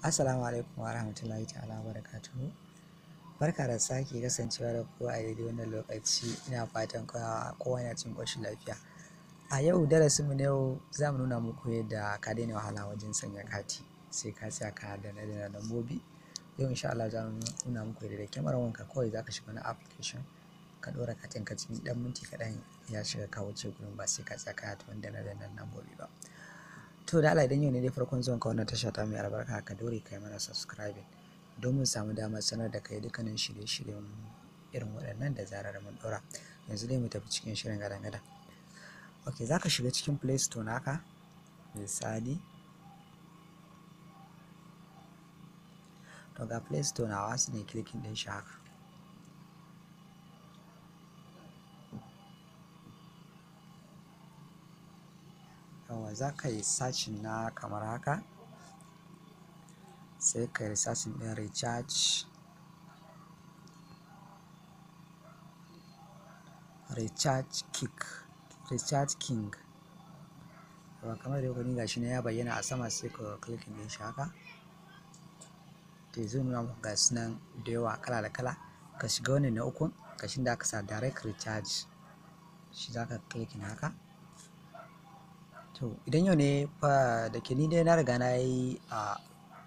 Assalamu alaikum wa rahmatullahi ta'ala wa barakatuhu. Barka da sake kasancewa da ku a daidai wannan lokaci. Ina fatan kowa yana cikin ƙoshin lafiya. A yau darasinmu na yau za mu nuna muku yadda ka daina wahala wajen sanya kati sai ka tsaya ka danna lambobi. Yau insha Allah za mu nuna muku yadda da kyamarar wanka kawai za ka shiga wani application ka ɗora katin ka cikin ɗan minti kaɗan ya shiga ka wuce gurin ba sai ka tsaya ka danna lambobi ba. To da Allah idan yau ne dai farkon zuwan ka wannan tasha ta mai albarka ka dore kai mana subscribing don mu samu damar sanar da kai dukkanin shirye-shiryen irin waɗannan da zarar mun ɗora. Yanzu dai mu tafi cikin shirin gadan-gadan. Ok, za ka shiga cikin Play Store naka misali. To ga Play Store nawa su ne clicking ɗin shi haka. Yawa za ka yi searching na kamar haka. Sai ka yi searching ɗin Recharge King. Yawa kamar da gani gashi na ya bayyana a sama sai ka clicking ɗin shi haka. To zai nuna muku ga sunan da yawa kala da kala. Ka shiga wannan na ukun kashin da aka sa direct recharge shi za ka clicking haka. To idan yau ne fa da ke ni dai na riga na yi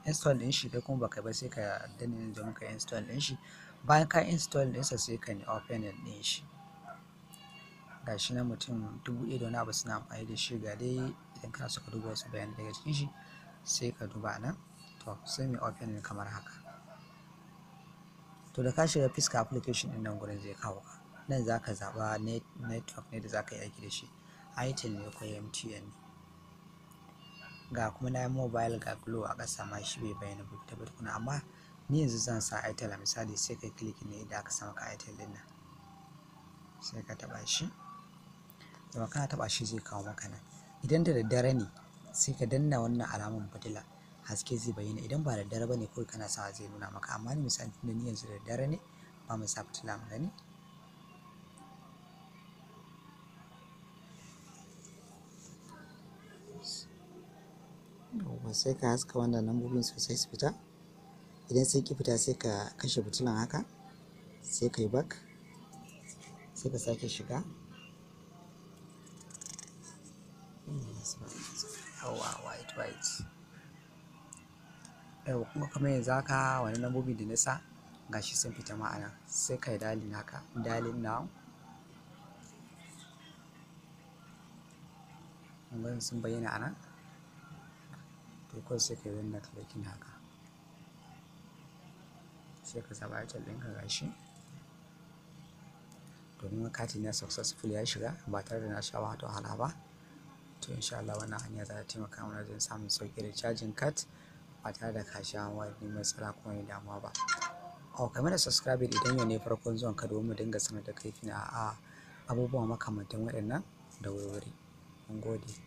install ɗin shi kai kuma baka ba sai ka danna domin ka install ɗin shi. Bayan ka install ɗinsa sai ka open ɗin shi. Gashi na mutum 1000 da wani abu suna amfani da shi. Ga dai idan kana so ka duba wasu bayanai daga cikin shi sai ka duba nan. To sai mai open kamar haka. To da ka shiga fiska application ɗin nan gurin zai kawo ka. Nan za ka zaɓa network ne da za ka yi aiki da shi. Airtel ne ko MTN ne. Ga kuma na mobile ga Glo a ƙasa ma shi bai bayyana ba tukuna, amma ni yanzu zan sa Airtel a misali sai kai click ne idan aka sa maka Airtel ɗin nan. Sai ka taɓa shi. Yawa kana taɓa shi zai kawo maka nan. Idan da daddare ne sai ka danna wannan alamun fitila haske zai bayyana. Idan ba da daddare ba ne kawai kana sawa zai nuna maka, amma ni misali tunda ni yanzu da daddare ne ba mu sa fitila mu gani. Sai ka haska wannan lambobin sosai su fita. Idan sai ki fita sai ka kashe fitilan haka sai ka yi back sai ka sake shiga. Yawa kuma kamar yanzu haka wani lambobi da na sa gashi sun fita ma'ana sai ka yi dialing haka, dialing now. Lambobi sun bayyana a nan. To kawai sai ka yi wannan clicking haka. Sai ka zaɓa Airtel ɗinka gashi. Domin katin na successful ya shiga ba tare da na sha wahala ba. To insha Allah wannan hanya za ta taimaka mana wajen samun sauƙi da charging card ba tare da ka sha wani matsala ko wani damuwa ba. Kai mana subscribing idan yau ne farkon zuwan ka domin mu dinga sanar da kai abubuwa makamantan waɗannan da wuri. Mun gode.